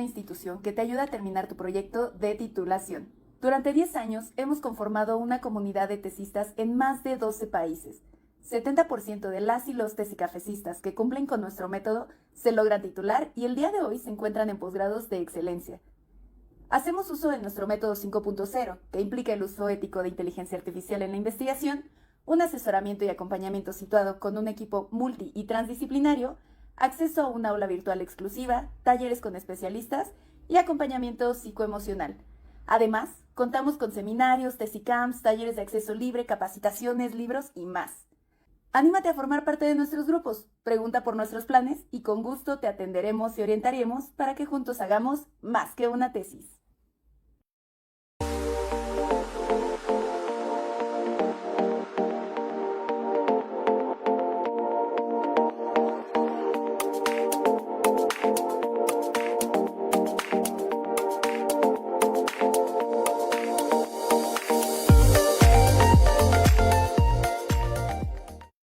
institución que te ayuda a terminar tu proyecto de titulación. Durante 10 años hemos conformado una comunidad de tesistas en más de 12 países. 70% de las y los tesicafesistas que cumplen con nuestro método se logran titular y el día de hoy se encuentran en posgrados de excelencia. Hacemos uso de nuestro método 5.0, que implica el uso ético de inteligencia artificial en la investigación, un asesoramiento y acompañamiento situado con un equipo multi y transdisciplinario, acceso a un aula virtual exclusiva, talleres con especialistas y acompañamiento psicoemocional. Además, contamos con seminarios, tesicamps, talleres de acceso libre, capacitaciones, libros y más. Anímate a formar parte de nuestros grupos, pregunta por nuestros planes y con gusto te atenderemos y orientaremos para que juntos hagamos más que una tesis.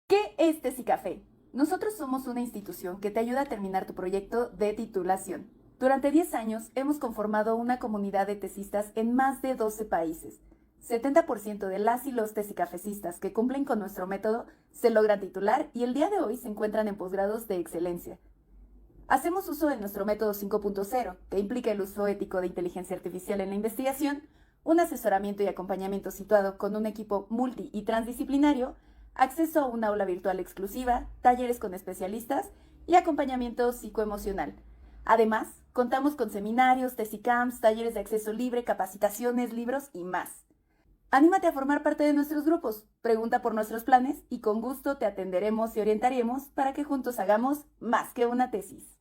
¿Qué es Tesicafé? Nosotros somos una institución que te ayuda a terminar tu proyecto de titulación. Durante 10 años hemos conformado una comunidad de tesistas en más de 12 países. 70% de las y los tesicafesistas que cumplen con nuestro método se logran titular y el día de hoy se encuentran en posgrados de excelencia. Hacemos uso de nuestro método 5.0, que implica el uso ético de inteligencia artificial en la investigación, un asesoramiento y acompañamiento situado con un equipo multi y transdisciplinario, acceso a un aula virtual exclusiva, talleres con especialistas y acompañamiento psicoemocional. Además, contamos con seminarios, tesicamps, talleres de acceso libre, capacitaciones, libros y más. Anímate a formar parte de nuestros grupos, pregunta por nuestros planes y con gusto te atenderemos y orientaremos para que juntos hagamos más que una tesis.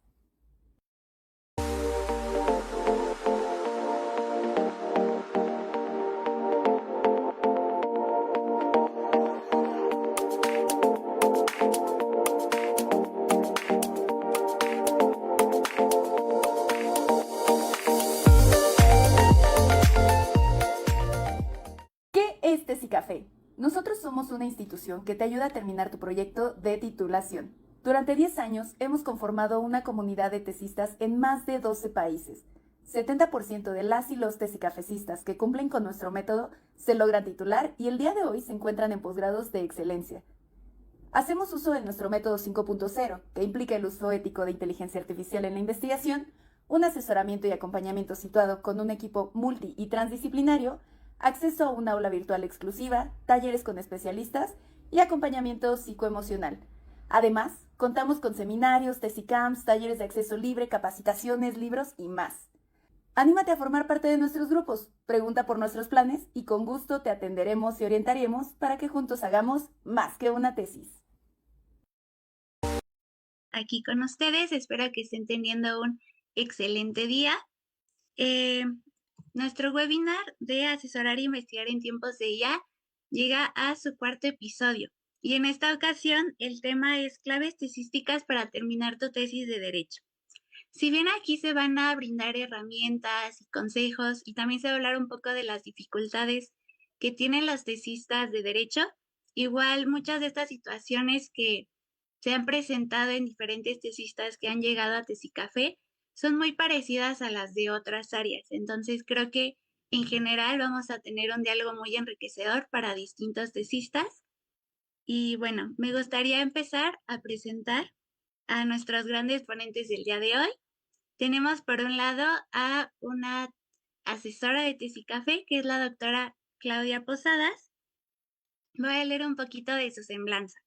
¿Qué es Tesicafé? Nosotros somos una institución que te ayuda a terminar tu proyecto de titulación. Durante 10 años hemos conformado una comunidad de tesistas en más de 12 países. 70% de las y los tesicafesistas que cumplen con nuestro método se logran titular y el día de hoy se encuentran en posgrados de excelencia. Hacemos uso de nuestro método 5.0, que implica el uso ético de inteligencia artificial en la investigación, un asesoramiento y acompañamiento situado con un equipo multi y transdisciplinario, acceso a un aula virtual exclusiva, talleres con especialistas y acompañamiento psicoemocional. Además, contamos con seminarios, tesicamps, talleres de acceso libre, capacitaciones, libros y más. Anímate a formar parte de nuestros grupos, pregunta por nuestros planes y con gusto te atenderemos y orientaremos para que juntos hagamos más que una tesis. Aquí con ustedes, espero que estén teniendo un excelente día. Nuestro webinar de asesorar e investigar en tiempos de IA llega a su cuarto episodio y en esta ocasión el tema es claves tesísticas para terminar tu tesis de derecho. Si bien aquí se van a brindar herramientas y consejos y también se va a hablar un poco de las dificultades que tienen los tesistas de derecho, igual muchas de estas situaciones que se han presentado en diferentes tesistas que han llegado a Tesicafé son muy parecidas a las de otras áreas. Entonces creo que en general vamos a tener un diálogo muy enriquecedor para distintos tesistas. Y bueno, me gustaría empezar a presentar a nuestros grandes ponentes del día de hoy. Tenemos por un lado a una asesora de Tesicafé, que es la doctora Claudia Posadas. Voy a leer un poquito de su semblanza.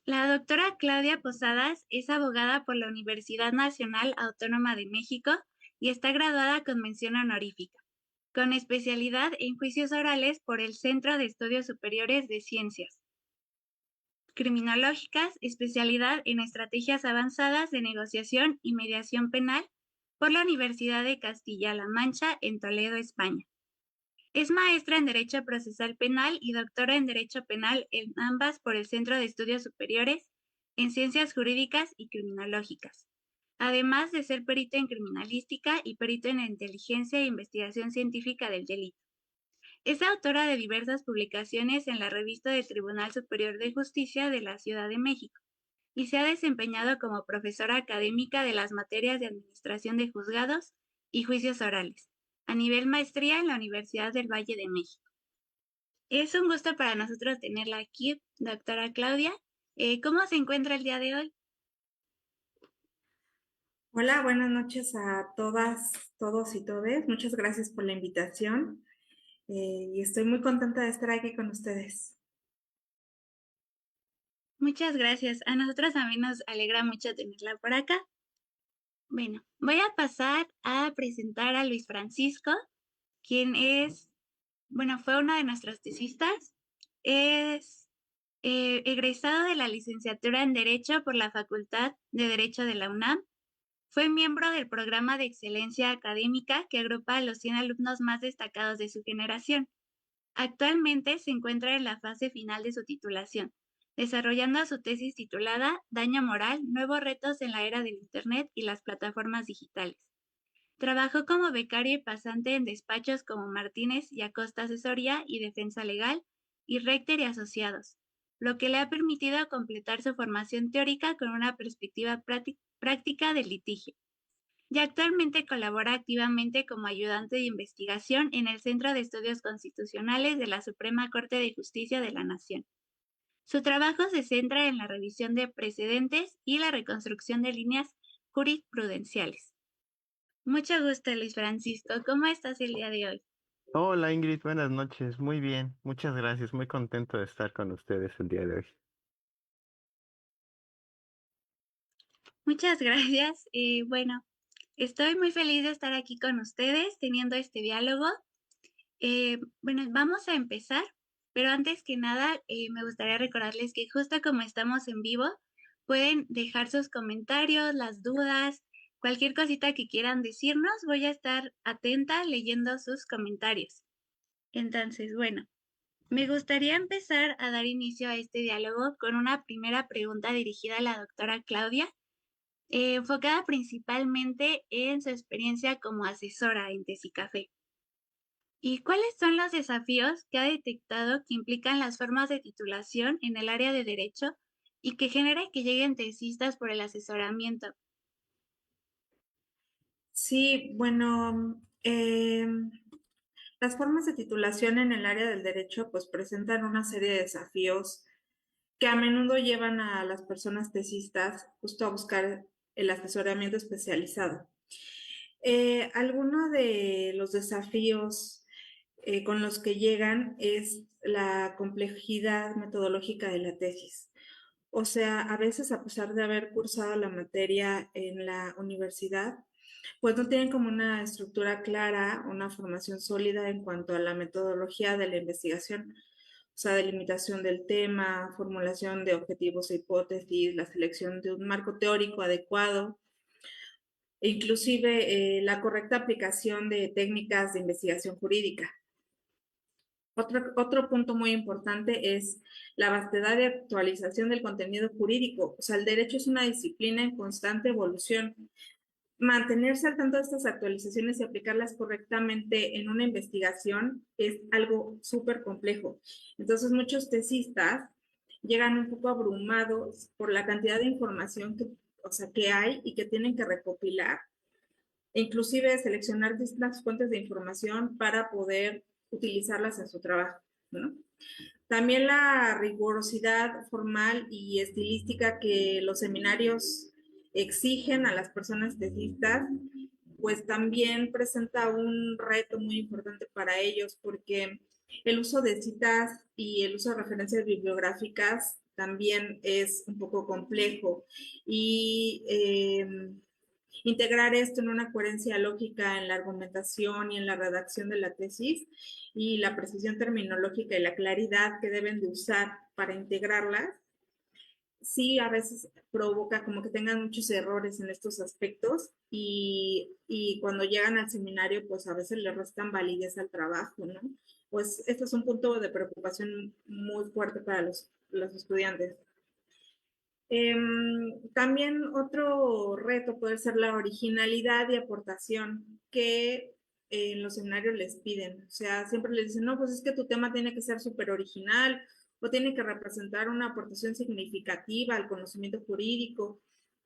La doctora Claudia Posadas es abogada por la Universidad Nacional Autónoma de México y está graduada con mención honorífica, con especialidad en juicios orales por el Centro de Estudios Superiores de Ciencias Criminológicas, especialidad en estrategias avanzadas de negociación y mediación penal por la Universidad de Castilla-La Mancha en Toledo, España. Es maestra en Derecho Procesal Penal y doctora en Derecho Penal en ambas por el Centro de Estudios Superiores en Ciencias Jurídicas y Criminológicas, además de ser perito en criminalística y perito en inteligencia e investigación científica del delito. Es autora de diversas publicaciones en la revista del Tribunal Superior de Justicia de la Ciudad de México, y se ha desempeñado como profesora académica de las materias de Administración de Juzgados y Juicios Orales, a nivel maestría en la Universidad del Valle de México. Es un gusto para nosotros tenerla aquí, doctora Claudia. ¿Cómo se encuentra el día de hoy? Hola, buenas noches a todas, todos y todes. Muchas gracias por la invitación y estoy muy contenta de estar aquí con ustedes. Muchas gracias. A nosotros también nos alegra mucho tenerla por acá. Bueno, voy a pasar a presentar a Luis Francisco, quien fue uno de nuestros tesistas. Es egresado de la licenciatura en Derecho por la Facultad de Derecho de la UNAM. Fue miembro del programa de excelencia académica que agrupa a los 100 alumnos más destacados de su generación. Actualmente se encuentra en la fase final de su titulación, desarrollando su tesis titulada Daño moral, nuevos retos en la era del Internet y las plataformas digitales. Trabajó como becario y pasante en despachos como Martínez y Acosta Asesoría y Defensa Legal y Recter y Asociados, lo que le ha permitido completar su formación teórica con una perspectiva práctica del litigio. Y actualmente colabora activamente como ayudante de investigación en el Centro de Estudios Constitucionales de la Suprema Corte de Justicia de la Nación. Su trabajo se centra en la revisión de precedentes y la reconstrucción de líneas jurisprudenciales. Mucho gusto, Luis Francisco. ¿Cómo estás el día de hoy? Hola Ingrid, buenas noches. Muy bien, muchas gracias. Muy contento de estar con ustedes el día de hoy. Muchas gracias. Estoy muy feliz de estar aquí con ustedes teniendo este diálogo. Vamos a empezar, pero antes que nada me gustaría recordarles que justo como estamos en vivo, pueden dejar sus comentarios, las dudas, cualquier cosita que quieran decirnos. Voy a estar atenta leyendo sus comentarios. Entonces, me gustaría empezar a dar inicio a este diálogo con una primera pregunta dirigida a la doctora Claudia, enfocada principalmente en su experiencia como asesora en Tesicafé. ¿Y cuáles son los desafíos que ha detectado que implican las formas de titulación en el área de derecho y que genera que lleguen tesistas por el asesoramiento? Sí, bueno, las formas de titulación en el área del derecho pues presentan una serie de desafíos que a menudo llevan a las personas tesistas justo a buscar el asesoramiento especializado. Algunos de los desafíos con los que llegan es la complejidad metodológica de la tesis. O sea, a veces a pesar de haber cursado la materia en la universidad, pues no tienen como una estructura clara, una formación sólida en cuanto a la metodología de la investigación, o sea, delimitación del tema, formulación de objetivos e hipótesis, la selección de un marco teórico adecuado, e inclusive la correcta aplicación de técnicas de investigación jurídica. Otro punto muy importante es la vastedad de actualización del contenido jurídico. O sea, el derecho es una disciplina en constante evolución. Mantenerse al tanto de estas actualizaciones y aplicarlas correctamente en una investigación es algo súper complejo. Entonces, muchos tesistas llegan un poco abrumados por la cantidad de información que hay y que tienen que recopilar, e inclusive seleccionar distintas fuentes de información para poder utilizarlas en su trabajo, ¿no? También la rigurosidad formal y estilística que los seminarios exigen a las personas tesistas, pues también presenta un reto muy importante para ellos, porque el uso de citas y el uso de referencias bibliográficas también es un poco complejo y integrar esto en una coherencia lógica en la argumentación y en la redacción de la tesis y la precisión terminológica y la claridad que deben de usar para integrarlas, sí a veces provoca como que tengan muchos errores en estos aspectos y cuando llegan al seminario pues a veces le restan validez al trabajo, ¿no? Pues este es un punto de preocupación muy fuerte para los estudiantes. También otro reto puede ser la originalidad y aportación que en los seminarios les piden. O sea, siempre les dicen, no, pues es que tu tema tiene que ser súper original o tiene que representar una aportación significativa al conocimiento jurídico.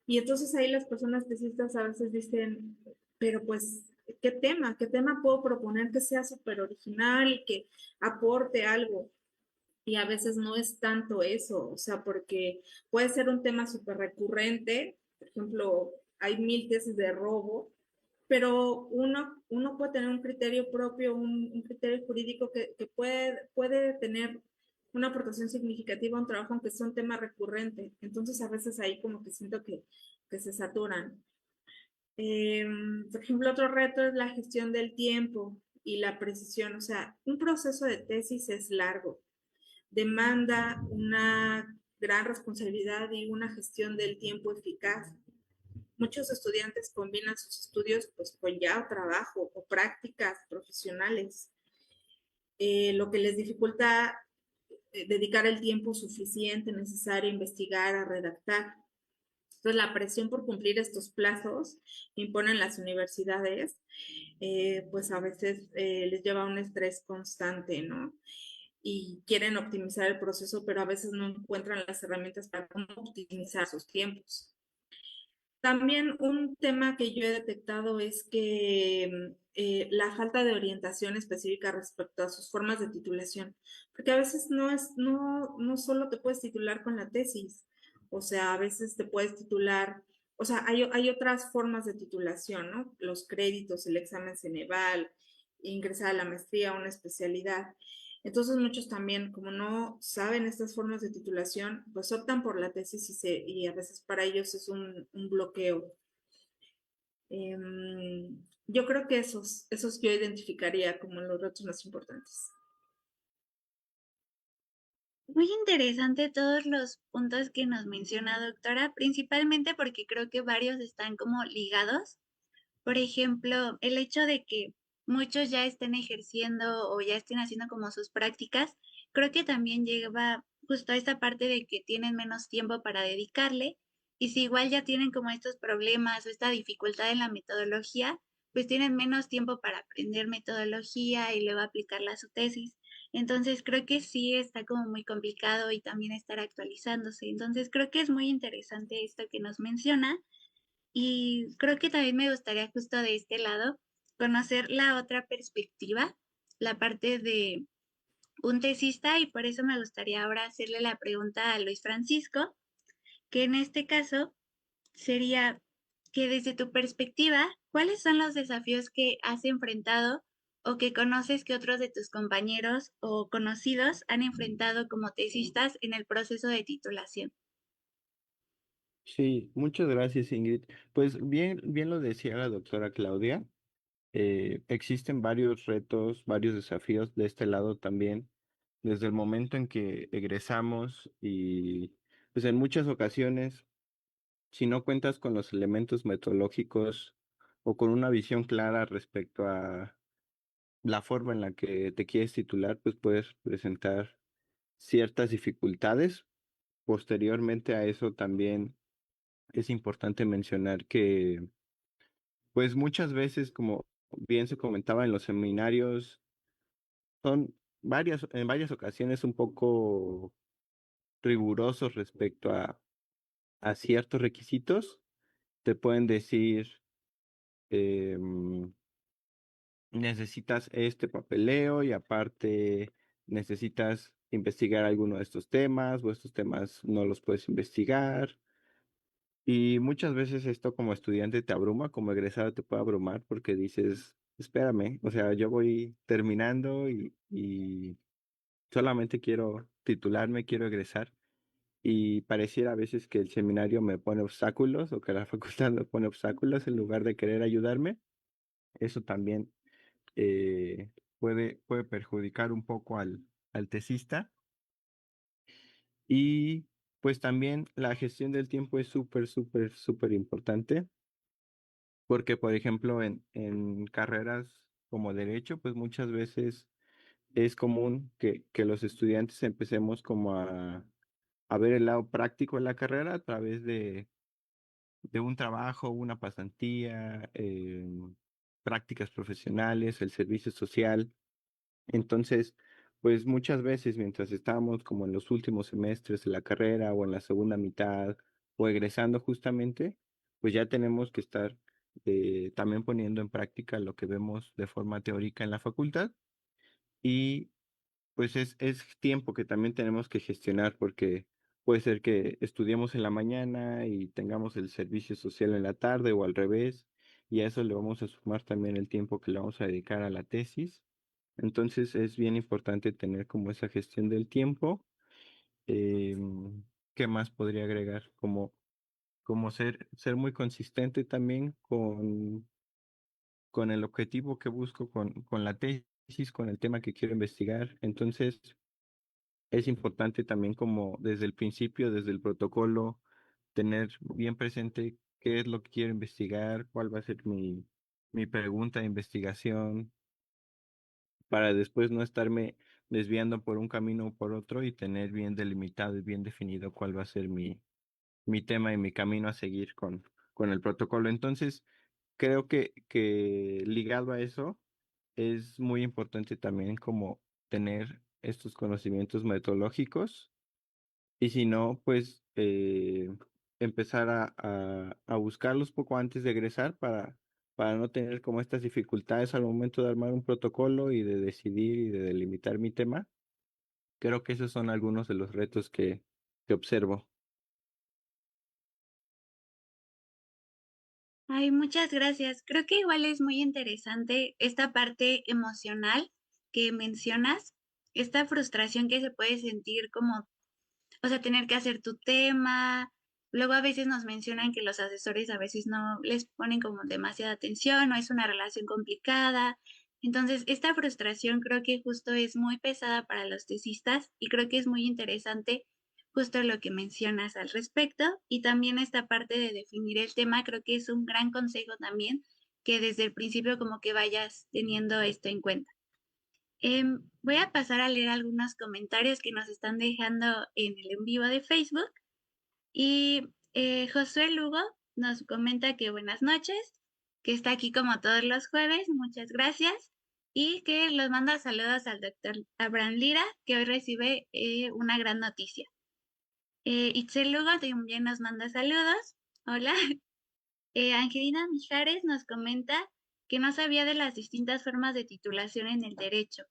Y entonces ahí las personas tesistas a veces dicen, pero pues, qué tema puedo proponer que sea súper original y que aporte algo? Y a veces no es tanto eso, o sea, porque puede ser un tema súper recurrente, por ejemplo, hay 1000 tesis de robo, pero uno puede tener un criterio propio, un criterio jurídico que puede tener una aportación significativa a un trabajo aunque sea un tema recurrente. Entonces a veces ahí como que siento que se saturan. Eh, por ejemplo, otro reto es la gestión del tiempo y la precisión. O sea, un proceso de tesis es largo, demanda una gran responsabilidad y una gestión del tiempo eficaz. Muchos estudiantes combinan sus estudios pues con ya trabajo o prácticas profesionales, lo que les dificulta dedicar el tiempo suficiente necesario a investigar, a redactar. Entonces, la presión por cumplir estos plazos que imponen las universidades, pues a veces les lleva a un estrés constante, ¿no? Y quieren optimizar el proceso, pero a veces no encuentran las herramientas para cómo optimizar sus tiempos. También un tema que yo he detectado es que la falta de orientación específica respecto a sus formas de titulación, porque a veces no solo te puedes titular con la tesis, o sea, a veces te puedes titular, o sea, hay otras formas de titulación, ¿no? Los créditos, el examen Ceneval, ingresar a la maestría, una especialidad. Entonces muchos también, como no saben estas formas de titulación, pues optan por la tesis y a veces para ellos es un bloqueo. Yo creo que esos yo identificaría como los retos más importantes. Muy interesante todos los puntos que nos menciona, doctora, principalmente porque creo que varios están como ligados. Por ejemplo, el hecho de que muchos ya estén ejerciendo o ya estén haciendo como sus prácticas, creo que también lleva justo a esta parte de que tienen menos tiempo para dedicarle y si igual ya tienen como estos problemas o esta dificultad en la metodología, pues tienen menos tiempo para aprender metodología y luego aplicarla a su tesis. Entonces creo que sí está como muy complicado y también estar actualizándose. Entonces creo que es muy interesante esto que nos menciona y creo que también me gustaría justo de este lado conocer la otra perspectiva, la parte de un tesista, y por eso me gustaría ahora hacerle la pregunta a Luis Francisco, que en este caso sería que desde tu perspectiva, ¿cuáles son los desafíos que has enfrentado o que conoces que otros de tus compañeros o conocidos han enfrentado como tesistas en el proceso de titulación? Sí, muchas gracias, Ingrid. Pues bien lo decía la doctora Claudia. Existen varios retos, varios desafíos de este lado también, desde el momento en que egresamos y pues en muchas ocasiones, si no cuentas con los elementos metodológicos o con una visión clara respecto a la forma en la que te quieres titular, pues puedes presentar ciertas dificultades. Posteriormente a eso también es importante mencionar que pues muchas veces, como bien se comentaba en los seminarios, son en varias ocasiones un poco rigurosos respecto a ciertos requisitos. Te pueden decir, em, necesitas este papeleo y aparte necesitas investigar alguno de estos temas o estos temas no los puedes investigar. Y muchas veces esto como estudiante te abruma, como egresado te puede abrumar porque dices, espérame, o sea, yo voy terminando y solamente quiero titularme, quiero egresar. Y pareciera a veces que el seminario me pone obstáculos o que la facultad me pone obstáculos en lugar de querer ayudarme. Eso también eh, puede perjudicar un poco al tesista. Y pues también la gestión del tiempo es súper importante. Porque, por ejemplo, en carreras como derecho, pues muchas veces es común que los estudiantes empecemos como a ver el lado práctico de la carrera a través de un trabajo, una pasantía, prácticas profesionales, el servicio social. Entonces, pues muchas veces mientras estamos como en los últimos semestres de la carrera o en la segunda mitad o egresando justamente, pues ya tenemos que estar también poniendo en práctica lo que vemos de forma teórica en la facultad y pues es tiempo que también tenemos que gestionar porque puede ser que estudiemos en la mañana y tengamos el servicio social en la tarde o al revés, y a eso le vamos a sumar también el tiempo que le vamos a dedicar a la tesis. Entonces es bien importante tener como esa gestión del tiempo. ¿Qué más podría agregar? Como ser muy consistente también con el objetivo que busco con la tesis, con el tema que quiero investigar. Entonces, es importante también como desde el principio, desde el protocolo, tener bien presente qué es lo que quiero investigar, cuál va a ser mi pregunta de investigación, para después no estarme desviando por un camino o por otro y tener bien delimitado y bien definido cuál va a ser mi tema y mi camino a seguir con el protocolo. Entonces, creo que ligado a eso, es muy importante también como tener estos conocimientos metodológicos y si no, pues empezar a buscarlos poco antes de egresar para no tener como estas dificultades al momento de armar un protocolo y de decidir y de delimitar mi tema. Creo que esos son algunos de los retos que observo. Ay, muchas gracias. Creo que igual es muy interesante esta parte emocional que mencionas, esta frustración que se puede sentir como, o sea, tener que hacer tu tema. Luego a veces nos mencionan que los asesores a veces no les ponen como demasiada atención o es una relación complicada. Entonces, esta frustración creo que justo es muy pesada para los tesistas y creo que es muy interesante justo lo que mencionas al respecto y también esta parte de definir el tema, creo que es un gran consejo también que desde el principio como que vayas teniendo esto en cuenta. Voy a pasar a leer algunos comentarios que nos están dejando en el en vivo de Facebook. Y Josué Lugo nos comenta que buenas noches, que está aquí como todos los jueves, muchas gracias. Y que los manda saludos al doctor Abraham Lira, que hoy recibe una gran noticia. Itzel Lugo también nos manda saludos. Hola. Angelina Mijares nos comenta que no sabía de las distintas formas de titulación en el derecho.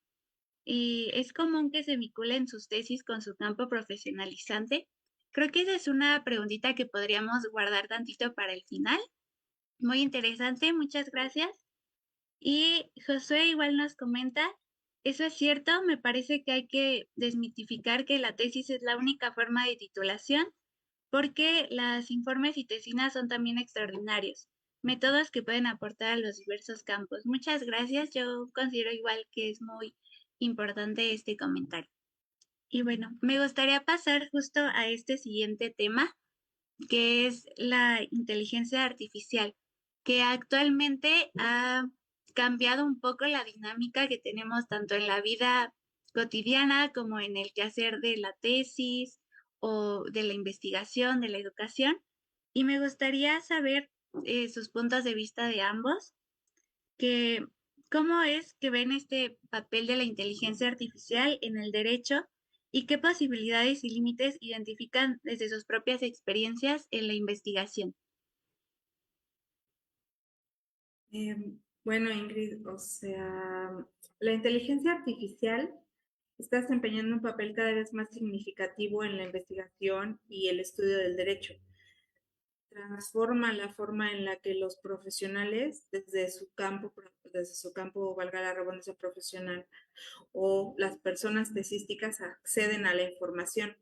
Y es común que se vinculen sus tesis con su campo profesionalizante. Creo que esa es una preguntita que podríamos guardar tantito para el final. Muy interesante, muchas gracias. Y Josué igual nos comenta, eso es cierto, me parece que hay que desmitificar que la tesis es la única forma de titulación, porque las informes y tesinas son también extraordinarios, métodos que pueden aportar a los diversos campos. Muchas gracias, yo considero igual que es muy importante este comentario. Y bueno, me gustaría pasar justo a este siguiente tema, que es la inteligencia artificial, que actualmente ha cambiado un poco la dinámica que tenemos tanto en la vida cotidiana como en el quehacer de la tesis o de la investigación, de la educación. Y me gustaría saber sus puntos de vista de ambos, que cómo es que ven este papel de la inteligencia artificial en el derecho y qué posibilidades y límites identifican desde sus propias experiencias en la investigación. Bueno, Ingrid, o sea, la inteligencia artificial está desempeñando un papel cada vez más significativo en la investigación y el estudio del derecho. Transforma la forma en la que los profesionales, desde su campo, valga la redundancia profesional, o las personas tesísticas acceden a la información.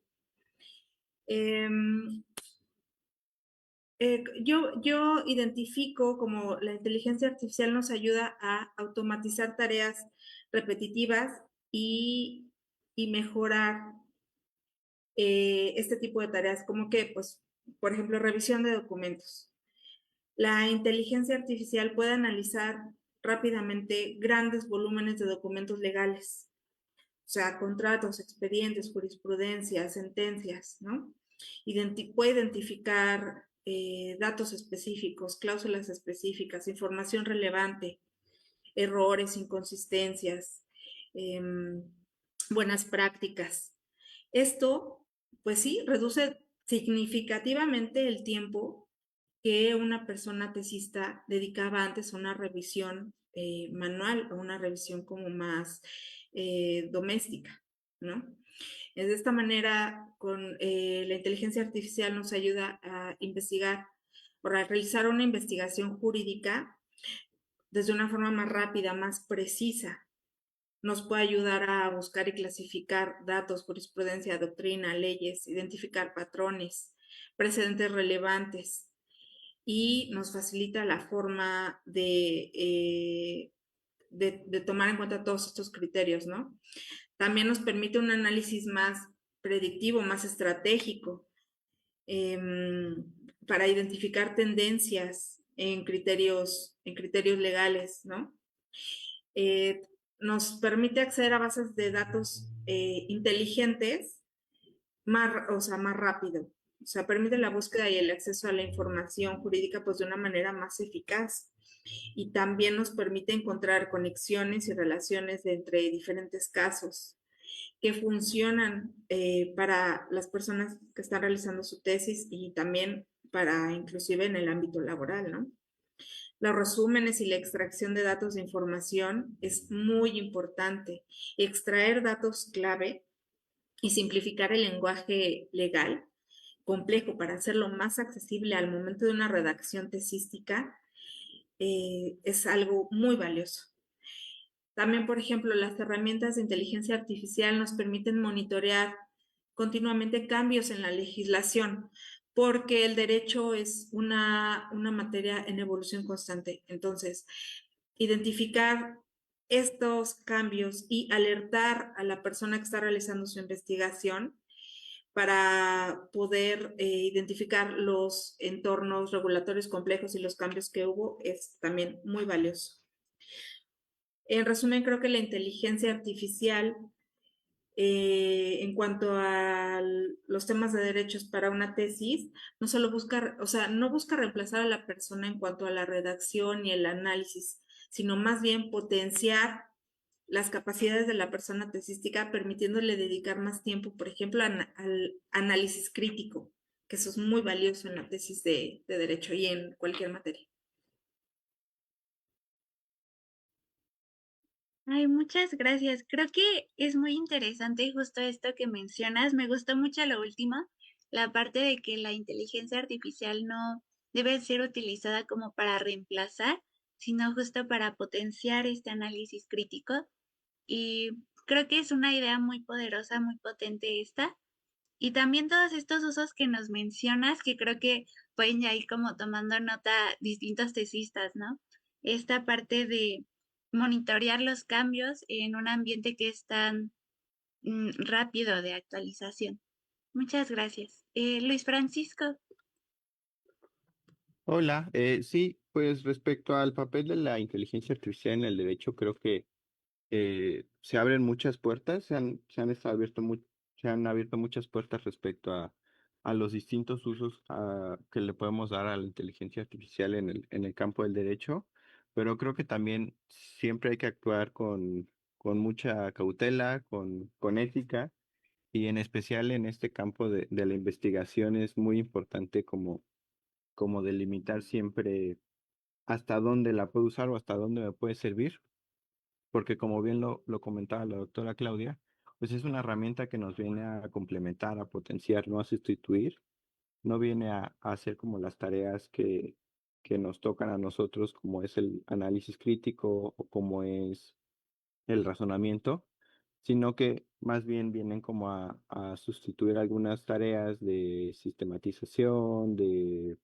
Yo identifico como la inteligencia artificial nos ayuda a automatizar tareas repetitivas y mejorar este tipo de tareas, como que, pues, por ejemplo, revisión de documentos. La inteligencia artificial puede analizar rápidamente grandes volúmenes de documentos legales, o sea, contratos, expedientes, jurisprudencia, sentencias, ¿no? Puede identificar datos específicos, cláusulas específicas, información relevante, errores, inconsistencias, buenas prácticas. Esto, pues sí, reduce significativamente el tiempo que una persona tesista dedicaba antes a una revisión manual o una revisión como más doméstica, ¿no? De esta manera, con la inteligencia artificial nos ayuda a investigar o a realizar una investigación jurídica desde una forma más rápida, más precisa. Nos puede ayudar a buscar y clasificar datos, jurisprudencia, doctrina, leyes, identificar patrones, precedentes relevantes y nos facilita la forma de tomar en cuenta todos estos criterios, ¿no? También nos permite un análisis más predictivo, más estratégico, para identificar tendencias en criterios legales, ¿no? Eh, nos permite acceder a bases de datos inteligentes o sea, más rápido. O sea, permite la búsqueda y el acceso a la información jurídica pues de una manera más eficaz. Y también nos permite encontrar conexiones y relaciones entre diferentes casos que funcionan para las personas que están realizando su tesis y también para inclusive en el ámbito laboral, ¿no? Los resúmenes y la extracción de datos de información es muy importante. Extraer datos clave y simplificar el lenguaje legal complejo para hacerlo más accesible al momento de una redacción tesística es algo muy valioso. También, por ejemplo, las herramientas de inteligencia artificial nos permiten monitorear continuamente cambios en la legislación, porque el derecho es una materia en evolución constante. Entonces, identificar estos cambios y alertar a la persona que está realizando su investigación para poder identificar los entornos regulatorios complejos y los cambios que hubo es también muy valioso. En resumen, creo que la inteligencia artificial en cuanto a los temas de derechos para una tesis, no solo busca, o sea, no busca reemplazar a la persona en cuanto a la redacción y el análisis, sino más bien potenciar las capacidades de la persona tesística, permitiéndole dedicar más tiempo, por ejemplo, al análisis crítico, que eso es muy valioso en la tesis de derecho y en cualquier materia. Ay, muchas gracias. Creo que es muy interesante justo esto que mencionas. Me gustó mucho lo último, la parte de que la inteligencia artificial no debe ser utilizada como para reemplazar, sino justo para potenciar este análisis crítico. Y creo que es una idea muy poderosa, muy potente esta. Y también todos estos usos que nos mencionas, que creo que pueden ya ir como tomando nota distintos tesistas, ¿no? Esta parte de monitorear los cambios en un ambiente que es tan rápido de actualización. Muchas gracias. Luis Francisco. Hola, sí, pues respecto al papel de la inteligencia artificial en el derecho, creo que se abren muchas puertas, se han abierto muchas puertas respecto a los distintos usos que le podemos dar a la inteligencia artificial en el campo del derecho, pero creo que también siempre hay que actuar con mucha cautela, con ética, y en especial en este campo de la investigación es muy importante como delimitar siempre hasta dónde la puedo usar o hasta dónde me puede servir, porque como bien lo comentaba la doctora Claudia, pues es una herramienta que nos viene a complementar, a potenciar, no a sustituir, no viene a hacer como las tareas que nos tocan a nosotros, como es el análisis crítico o como es el razonamiento, sino que más bien vienen como a sustituir algunas tareas de sistematización, de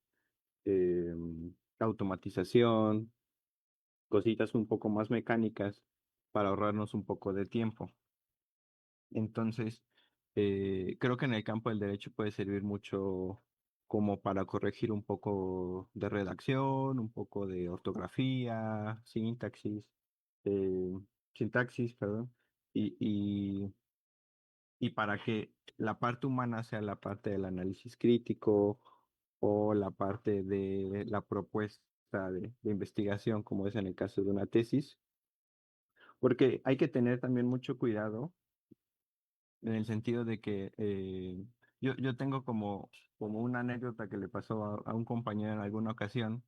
automatización, cositas un poco más mecánicas para ahorrarnos un poco de tiempo. Entonces, creo que en el campo del derecho puede servir mucho como para corregir un poco de redacción, un poco de ortografía, eh, sintaxis, perdón, y, y, y para que la parte humana sea la parte del análisis crítico o la parte de la propuesta de investigación, como es en el caso de una tesis, porque hay que tener también mucho cuidado en el sentido de que yo tengo como una anécdota que le pasó a un compañero en alguna ocasión,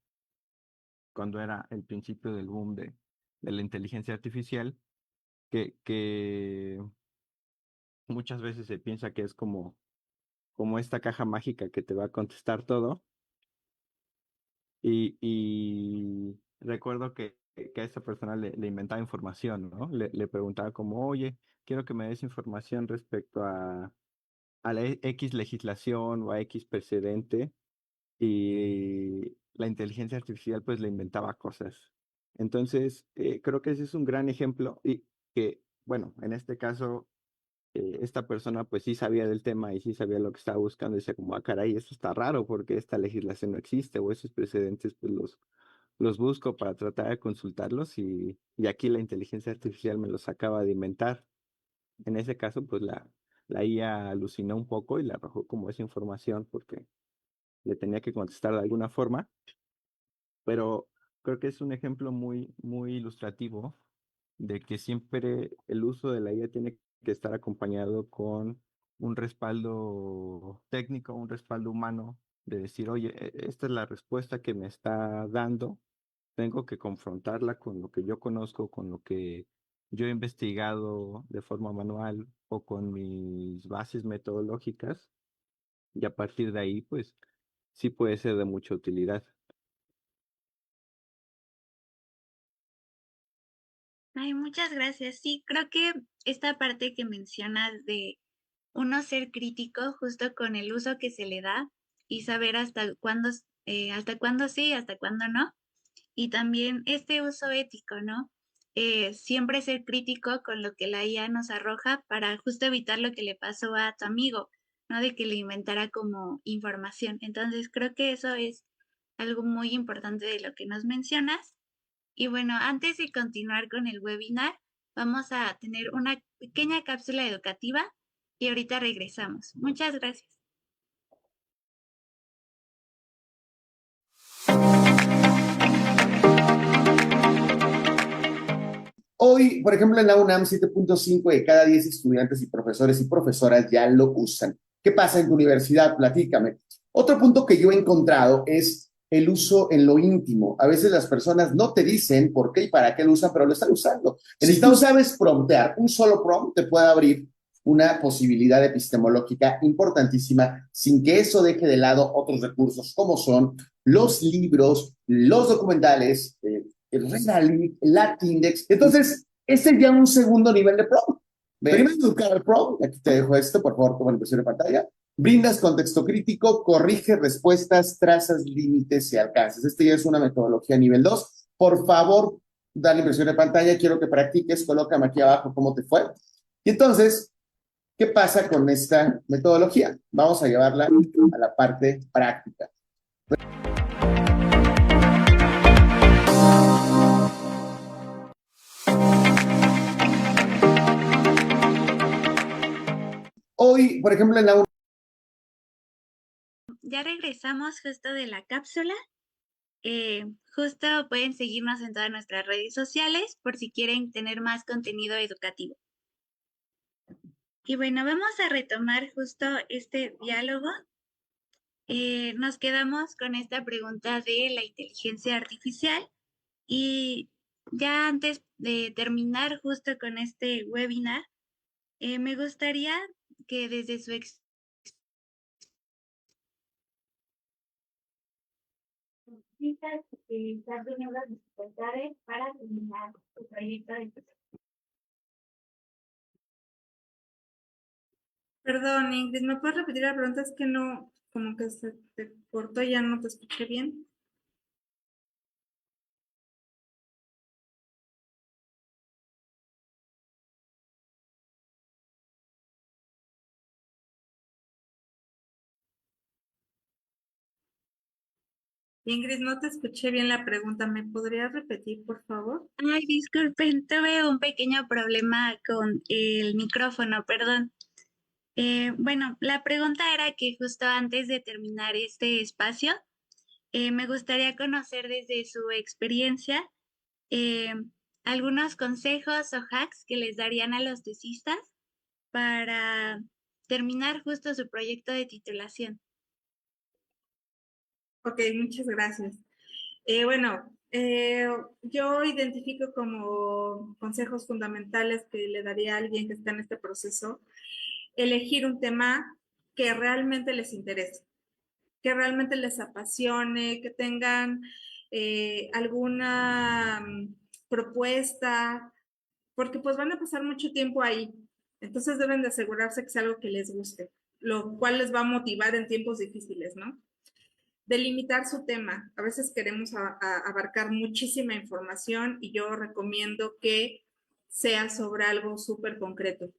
cuando era el principio del boom de la inteligencia artificial, que muchas veces se piensa que es como esta caja mágica que te va a contestar todo. Y recuerdo que a esa persona le inventaba información, ¿no? Le preguntaba como, oye, quiero que me des información respecto a la X legislación o a X precedente, y la inteligencia artificial pues le inventaba cosas. Entonces, creo que ese es un gran ejemplo y que, bueno, en este caso, esta persona pues sí sabía del tema y sí sabía lo que estaba buscando y decía como, ah, caray, esto está raro porque esta legislación no existe o esos precedentes pues los busco para tratar de consultarlos y aquí la inteligencia artificial me los acaba de inventar. En ese caso, pues la IA alucinó un poco y le arrojó como esa información porque le tenía que contestar de alguna forma, pero creo que es un ejemplo muy, muy ilustrativo de que siempre el uso de la IA tiene que estar acompañado con un respaldo técnico, un respaldo humano, de decir, oye, esta es la respuesta que me está dando, tengo que confrontarla con lo que yo conozco, con lo que yo he investigado de forma manual o con mis bases metodológicas, y a partir de ahí, pues sí puede ser de mucha utilidad. Ay, muchas gracias. Sí, creo que esta parte que mencionas de uno ser crítico justo con el uso que se le da y saber hasta cuándo sí, hasta cuándo no. Y también este uso ético, ¿no? Siempre ser crítico con lo que la IA nos arroja para justo evitar lo que le pasó a tu amigo, ¿no? De que le inventara como información. Entonces, creo que eso es algo muy importante de lo que nos mencionas. Y bueno, antes de continuar con el webinar, vamos a tener una pequeña cápsula educativa y ahorita regresamos. Muchas gracias. Hoy, por ejemplo, en la UNAM, 7.5 de cada 10 estudiantes y profesores y profesoras ya lo usan. ¿Qué pasa en tu universidad? Platícame. Otro punto que yo he encontrado es el uso en lo íntimo. A veces las personas no te dicen por qué y para qué lo usan, pero lo están usando. Si tú sabes promptear, un solo prompt te puede abrir una posibilidad epistemológica importantísima sin que eso deje de lado otros recursos como son los libros, los documentales, el Redalyt, el Latindex. Entonces, este es ya un segundo nivel de prompt. Primero educar al prompt, aquí te dejo esto, por favor, toma la impresión de pantalla. Brindas contexto crítico, corrige respuestas, trazas límites y alcances. Este ya es una metodología nivel 2. Por favor, dale impresión de pantalla, quiero que practiques, colócame aquí abajo cómo te fue. Y entonces, ¿qué pasa con esta metodología? Vamos a llevarla a la parte práctica. Hoy, por ejemplo, en la Ya regresamos justo de la cápsula. Justo pueden seguirnos en todas nuestras redes sociales por si quieren tener más contenido educativo. Y bueno, vamos a retomar justo este diálogo. Nos quedamos con esta pregunta de la inteligencia artificial y ya antes de terminar justo con este webinar, me gustaría que desde su para terminar su proyecto de. Perdón, Ingrid, ¿me puedes repetir la pregunta? Es que no, como que se te cortó y ya no te escuché bien. Ingrid, no te escuché bien la pregunta. ¿Me podrías repetir, por favor? Ay, disculpen, tuve un pequeño problema con el micrófono, perdón. Bueno, la pregunta era que justo antes de terminar este espacio, me gustaría conocer desde su experiencia eh, algunos consejos o hacks que les darían a los tesistas para terminar justo su proyecto de titulación? Ok, muchas gracias. Bueno, yo identifico como consejos fundamentales que le daría a alguien que está en este proceso, elegir un tema que realmente les interese, que realmente les apasione, que tengan alguna propuesta, porque pues van a pasar mucho tiempo ahí. Entonces deben de asegurarse que sea algo que les guste, lo cual les va a motivar en tiempos difíciles, ¿no? Delimitar su tema. A veces queremos abarcar muchísima información y yo recomiendo que sea sobre algo súper concreto.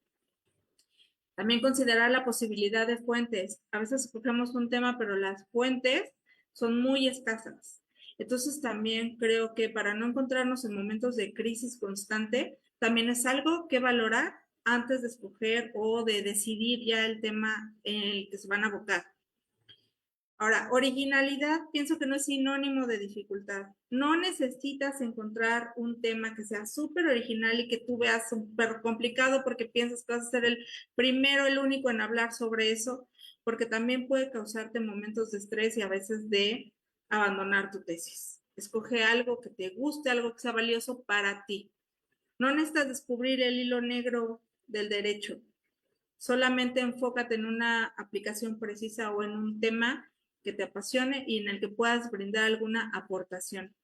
También considerar la posibilidad de fuentes. A veces escogemos un tema, pero las fuentes son muy escasas. Entonces también creo que para no encontrarnos en momentos de crisis constante, también es algo que valorar antes de escoger o de decidir ya el tema en el que se van a abocar. Ahora, originalidad pienso que no es sinónimo de dificultad. No necesitas encontrar un tema que sea súper original y que tú veas súper complicado porque piensas que vas a ser el primero, el único en hablar sobre eso, porque también puede causarte momentos de estrés y a veces de abandonar tu tesis. Escoge algo que te guste, algo que sea valioso para ti. No necesitas descubrir el hilo negro del derecho. Solamente enfócate en una aplicación precisa o en un tema que te apasione y en el que puedas brindar alguna aportación.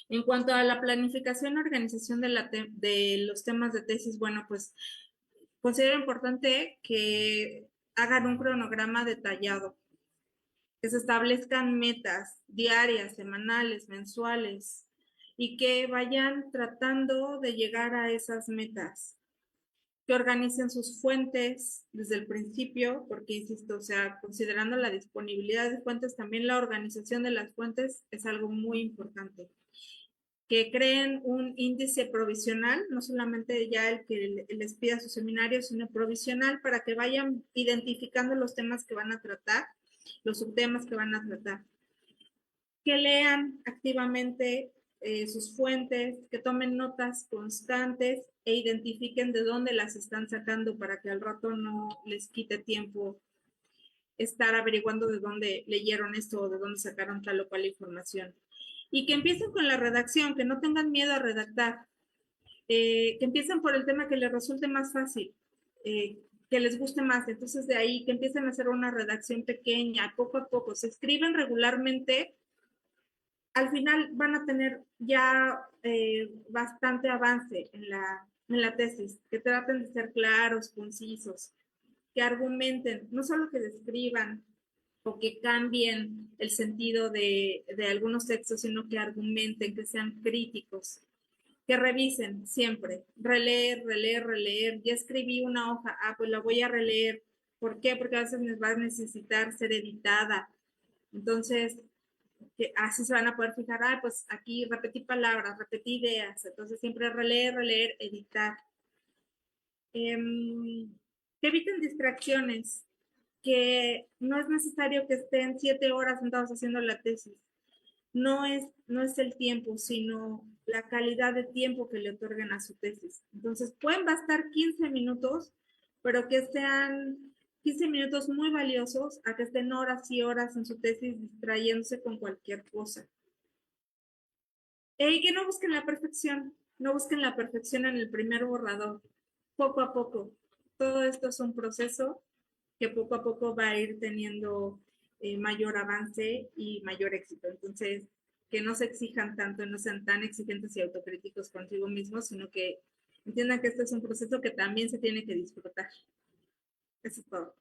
En cuanto a la planificación y organización de los temas de tesis, bueno, pues considero importante que hagan un cronograma detallado, que se establezcan metas diarias, semanales, mensuales y que vayan tratando de llegar a esas metas, que organicen sus fuentes desde el principio, porque insisto, o sea, considerando la disponibilidad de fuentes, también la organización de las fuentes es algo muy importante. Que creen un índice provisional, no solamente ya el que les pida su seminario, sino provisional para que vayan identificando los temas que van a tratar, los subtemas que van a tratar. Que lean activamente sus fuentes, que tomen notas constantes e identifiquen de dónde las están sacando para que al rato no les quite tiempo estar averiguando de dónde leyeron esto o de dónde sacaron tal o cual información. Y que empiecen con la redacción, que no tengan miedo a redactar, que empiecen por el tema que les resulte más fácil, que les guste más. Entonces de ahí que empiecen a hacer una redacción pequeña, poco a poco. Se escriben regularmente, al final van a tener ya bastante avance en la tesis, que traten de ser claros, concisos, que argumenten, no solo que describan o que cambien el sentido de algunos textos, sino que argumenten, que sean críticos, que revisen siempre, releer, releer, releer. Ya escribí una hoja, pues la voy a releer. ¿Por qué? Porque a veces va a necesitar ser editada. Entonces, que así se van a poder fijar, pues aquí repetí palabras, repetí ideas, entonces siempre releer, releer, editar. Que eviten distracciones, que no es necesario que estén 7 horas sentados haciendo la tesis. No es el tiempo, sino la calidad de tiempo que le otorguen a su tesis. Entonces, pueden bastar 15 minutos, pero que sean 15 minutos muy valiosos a que estén horas y horas en su tesis distrayéndose con cualquier cosa. Y que no busquen la perfección, no busquen la perfección en el primer borrador, poco a poco. Todo esto es un proceso que poco a poco va a ir teniendo mayor avance y mayor éxito. Entonces, que no se exijan tanto, no sean tan exigentes y autocríticos consigo mismos, sino que entiendan que este es un proceso que también se tiene que disfrutar. Eso es todo.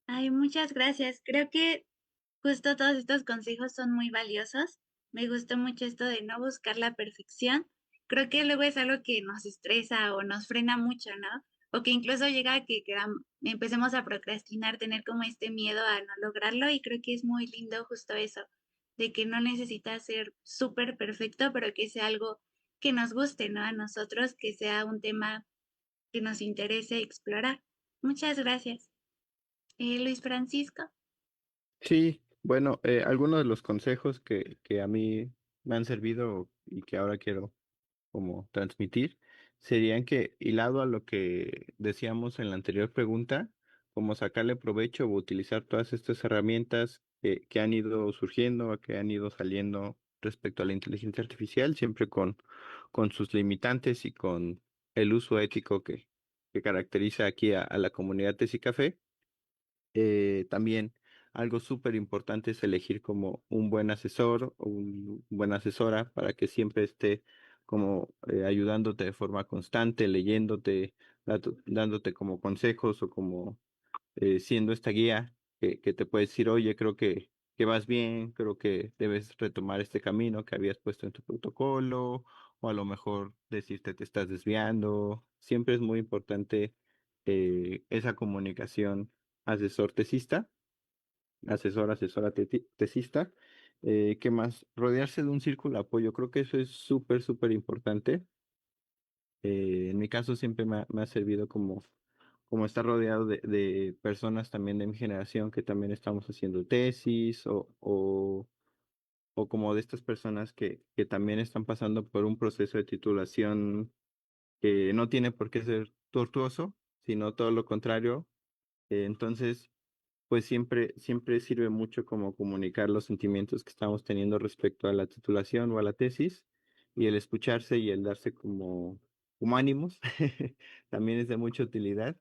Ay, muchas gracias. Creo que justo todos estos consejos son muy valiosos. Me gustó mucho esto de no buscar la perfección. Creo que luego es algo que nos estresa o nos frena mucho, ¿no? O que incluso llega a que empecemos a procrastinar, tener como este miedo a no lograrlo y creo que es muy lindo justo eso, de que no necesita ser súper perfecto, pero que sea algo que nos guste, ¿no? A nosotros, que sea un tema que nos interese explorar. Muchas gracias. Luis Francisco. Sí, bueno, algunos de los consejos que a mí me han servido y que ahora quiero como transmitir serían que, hilado a lo que decíamos en la anterior pregunta, como sacarle provecho o utilizar todas estas herramientas que han ido surgiendo, que han ido saliendo respecto a la inteligencia artificial, siempre con sus limitantes y con el uso ético que caracteriza aquí a la comunidad Tesi Café. También algo súper importante es elegir como un buen asesor o una buena asesora para que siempre esté como ayudándote de forma constante, leyéndote, dándote como consejos o como siendo esta guía que te puede decir, oye, creo que vas bien, creo que debes retomar este camino que habías puesto en tu protocolo, o a lo mejor decirte te estás desviando. Siempre es muy importante esa comunicación asesor-tesista, asesora-tesista. ¿Qué más? Rodearse de un círculo de apoyo. Creo que eso es súper, súper importante. En mi caso siempre me ha servido como estar rodeado de personas también de mi generación que también estamos haciendo tesis o como de estas personas que también están pasando por un proceso de titulación que no tiene por qué ser tortuoso, sino todo lo contrario. Entonces, pues siempre sirve mucho como comunicar los sentimientos que estamos teniendo respecto a la titulación o a la tesis y el escucharse y el darse como ánimos también es de mucha utilidad.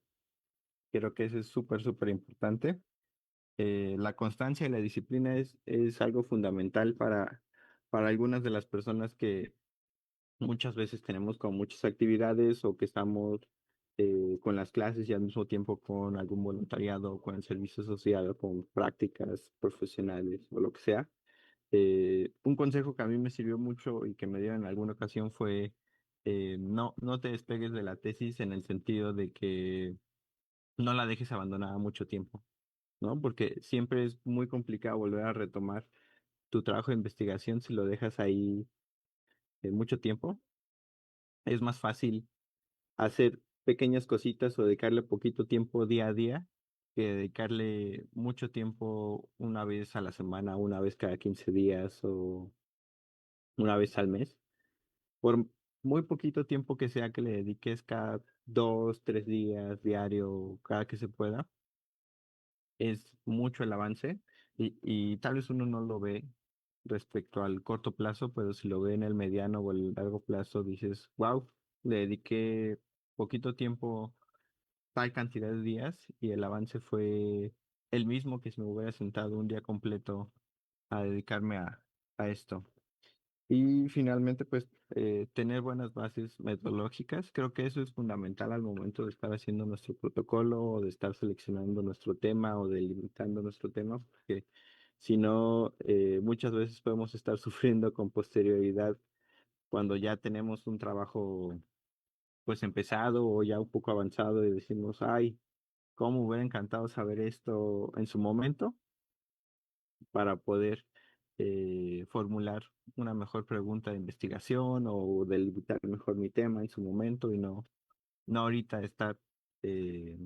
Creo que eso es súper, súper importante. La constancia y la disciplina es algo fundamental para algunas de las personas que muchas veces tenemos con muchas actividades o que estamos con las clases y al mismo tiempo con algún voluntariado o con el servicio social o con prácticas profesionales o lo que sea. Un consejo que a mí me sirvió mucho y que me dieron en alguna ocasión fue no te despegues de la tesis en el sentido de que no la dejes abandonada mucho tiempo, ¿no? Porque siempre es muy complicado volver a retomar tu trabajo de investigación si lo dejas ahí mucho tiempo. Es más fácil hacer pequeñas cositas o dedicarle poquito tiempo día a día que dedicarle mucho tiempo una vez a la semana, una vez cada 15 días o una vez al mes. Por muy poquito tiempo que sea que le dediques cada 2, 3 días diario, cada que se pueda, es mucho el avance y tal vez uno no lo ve respecto al corto plazo, pero si lo ve en el mediano o el largo plazo, dices, wow, le dediqué poquito tiempo, tal cantidad de días y el avance fue el mismo que si me hubiera sentado un día completo a dedicarme a esto. Y finalmente, pues, tener buenas bases metodológicas. Creo que eso es fundamental al momento de estar haciendo nuestro protocolo o de estar seleccionando nuestro tema o delimitando nuestro tema, porque si no, muchas veces podemos estar sufriendo con posterioridad cuando ya tenemos un trabajo, pues, empezado o ya un poco avanzado y decimos, ay, cómo me hubiera encantado saber esto en su momento para poder formular una mejor pregunta de investigación o delimitar mejor mi tema en su momento y no ahorita estar eh,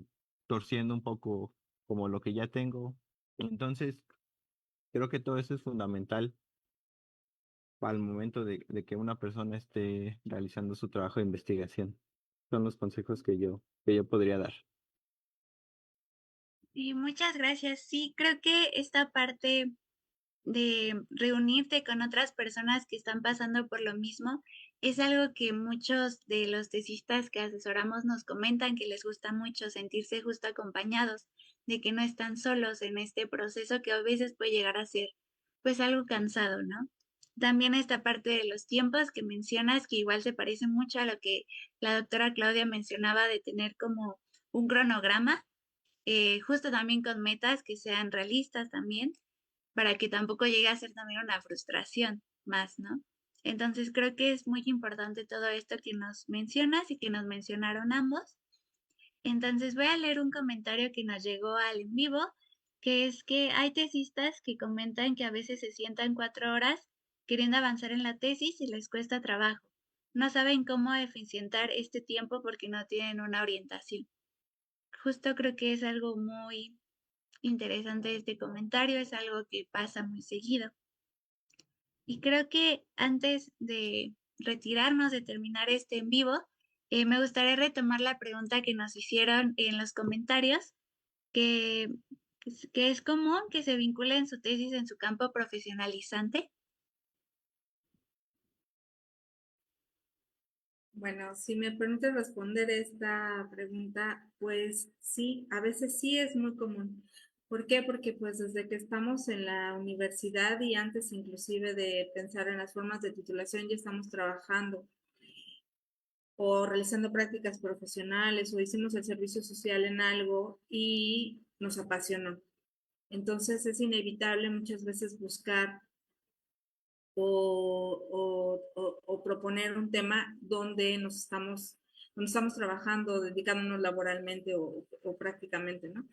torciendo un poco como lo que ya tengo. Entonces, creo que todo eso es fundamental para el momento de que una persona esté realizando su trabajo de investigación. Son los consejos que yo podría dar. Y muchas gracias. Sí, creo que esta parte de reunirte con otras personas que están pasando por lo mismo es algo que muchos de los tesistas que asesoramos nos comentan que les gusta mucho sentirse justo acompañados, de que no están solos en este proceso que a veces puede llegar a ser pues algo cansado, ¿no? También esta parte de los tiempos que mencionas, que igual se parece mucho a lo que la doctora Claudia mencionaba de tener como un cronograma, justo también con metas que sean realistas también para que tampoco llegue a ser también una frustración más, ¿no? Entonces creo que es muy importante todo esto que nos mencionas y que nos mencionaron ambos. Entonces voy a leer un comentario que nos llegó al en vivo, que es que hay tesistas que comentan que a veces se sientan 4 horas queriendo avanzar en la tesis y les cuesta trabajo. No saben cómo eficientar este tiempo porque no tienen una orientación. Justo creo que es algo muy interesante este comentario, es algo que pasa muy seguido. Y creo que antes de retirarnos, de terminar este en vivo, Me gustaría retomar la pregunta que nos hicieron en los comentarios, que, que es común que se vincule en su tesis en su campo profesionalizante. Bueno, si me permite responder esta pregunta, pues sí, a veces sí es muy común. ¿Por qué? Porque pues desde que estamos en la universidad y antes inclusive de pensar en las formas de titulación ya estamos trabajando o realizando prácticas profesionales o hicimos el servicio social en algo y nos apasionó. Entonces es inevitable muchas veces buscar o proponer un tema donde estamos trabajando, dedicándonos laboralmente o prácticamente, ¿no?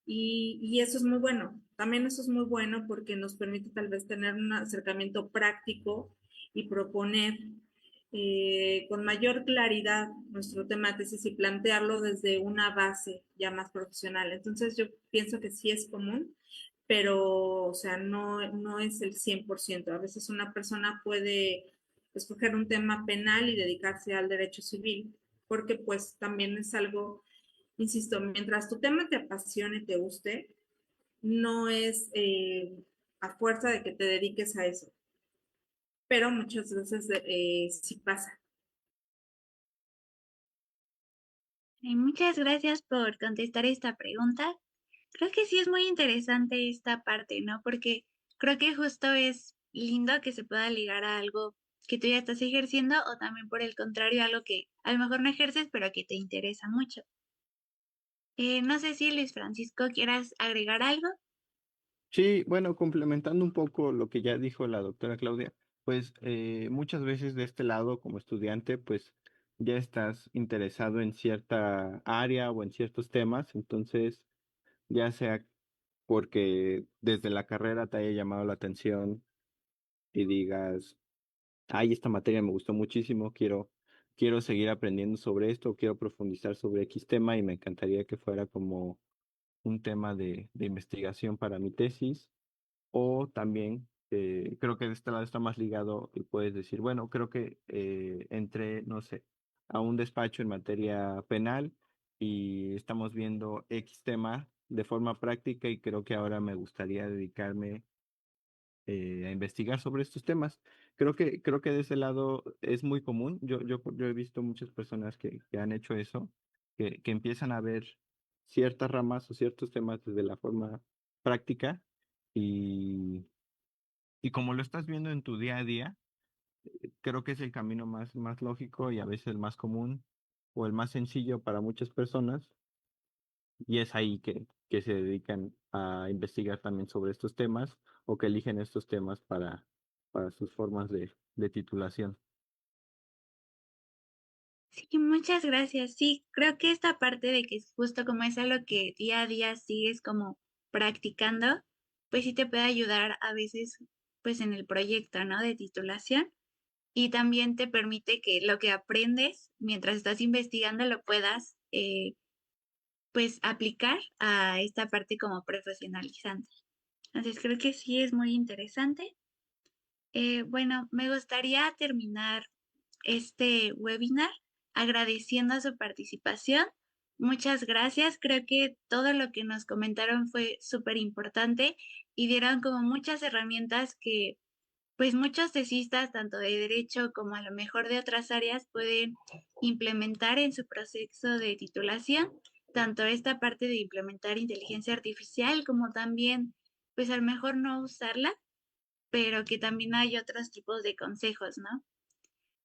Y eso es muy bueno. También eso es muy bueno porque nos permite tal vez tener un acercamiento práctico y proponer con mayor claridad nuestro tema de tesis y plantearlo desde una base ya más profesional. Entonces yo pienso que sí es común, pero, o sea, no es el 100%. A veces una persona puede escoger un tema penal y dedicarse al derecho civil, porque pues también es algo, insisto, mientras tu tema te apasione, te guste, no es a fuerza de que te dediques a eso, pero muchas veces sí pasa. Muchas gracias por contestar esta pregunta. Creo que sí es muy interesante esta parte, ¿no? Porque creo que justo es lindo que se pueda ligar a algo que tú ya estás ejerciendo o también por el contrario, algo que a lo mejor no ejerces, pero que te interesa mucho. No sé si Luis Francisco quieras agregar algo. Sí, bueno, complementando un poco lo que ya dijo la doctora Claudia, pues muchas veces de este lado como estudiante, pues ya estás interesado en cierta área o en ciertos temas, entonces ya sea porque desde la carrera te haya llamado la atención y digas, ay, esta materia me gustó muchísimo, quiero seguir aprendiendo sobre esto, quiero profundizar sobre X tema y me encantaría que fuera como un tema de investigación para mi tesis. O también creo que de este lado está más ligado y puedes decir, bueno, creo que entré, no sé, a un despacho en materia penal y estamos viendo X tema de forma práctica y creo que ahora me gustaría dedicarme a investigar sobre estos temas. Creo que de ese lado es muy común. Yo he visto muchas personas que han hecho eso, que empiezan a ver ciertas ramas o ciertos temas desde la forma práctica y, y como lo estás viendo en tu día a día, creo que es el camino más lógico y a veces el más común o el más sencillo para muchas personas y es ahí que se dedican a investigar también sobre estos temas o que eligen estos temas para sus formas de titulación. Sí, muchas gracias. Sí, creo que esta parte de que es justo como es algo que día a día sigues como practicando, pues sí te puede ayudar a veces pues en el proyecto, ¿no? De titulación. Y también te permite que lo que aprendes mientras estás investigando lo puedas, pues, aplicar a esta parte como profesionalizante. Entonces, creo que sí es muy interesante. Bueno, me gustaría terminar este webinar agradeciendo su participación. Muchas gracias. Creo que todo lo que nos comentaron fue súper importante y dieron como muchas herramientas que pues muchos tesistas, tanto de derecho como a lo mejor de otras áreas, pueden implementar en su proceso de titulación, tanto esta parte de implementar inteligencia artificial como también, pues a lo mejor no usarla, pero que también hay otros tipos de consejos, ¿no?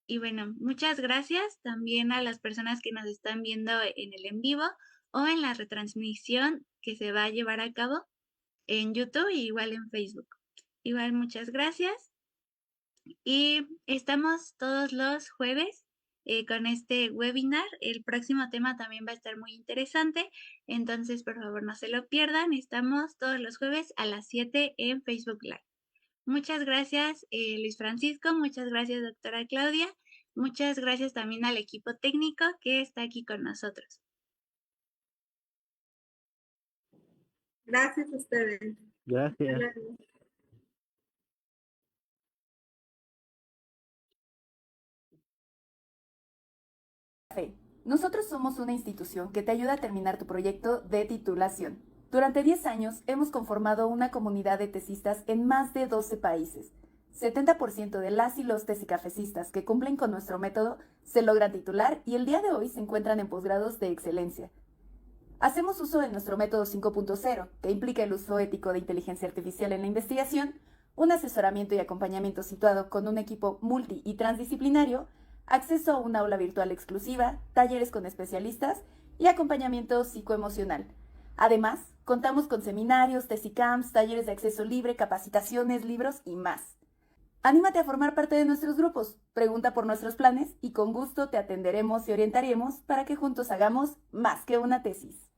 Y bueno, muchas gracias también a las personas que nos están viendo en el en vivo o en la retransmisión que se va a llevar a cabo en YouTube y igual en Facebook. Igual muchas gracias. Y estamos todos los jueves con este webinar. El próximo tema también va a estar muy interesante, entonces por favor no se lo pierdan. Estamos todos los jueves a las 7 en Facebook Live. Muchas gracias, Luis Francisco, muchas gracias, doctora Claudia, muchas gracias también al equipo técnico que está aquí con nosotros. Gracias a ustedes. Hasta Gracias. luego. Café. Nosotros somos una institución que te ayuda a terminar tu proyecto de titulación. Durante 10 años hemos conformado una comunidad de tesistas en más de 12 países. 70% de las y los tesicafecistas que cumplen con nuestro método se logran titular y el día de hoy se encuentran en posgrados de excelencia. Hacemos uso de nuestro método 5.0, que implica el uso ético de inteligencia artificial en la investigación, un asesoramiento y acompañamiento situado con un equipo multi y transdisciplinario, acceso a un aula virtual exclusiva, talleres con especialistas y acompañamiento psicoemocional. Además, contamos con seminarios, tesicamps, talleres de acceso libre, capacitaciones, libros y más. Anímate a formar parte de nuestros grupos, pregunta por nuestros planes y con gusto te atenderemos y orientaremos para que juntos hagamos más que una tesis.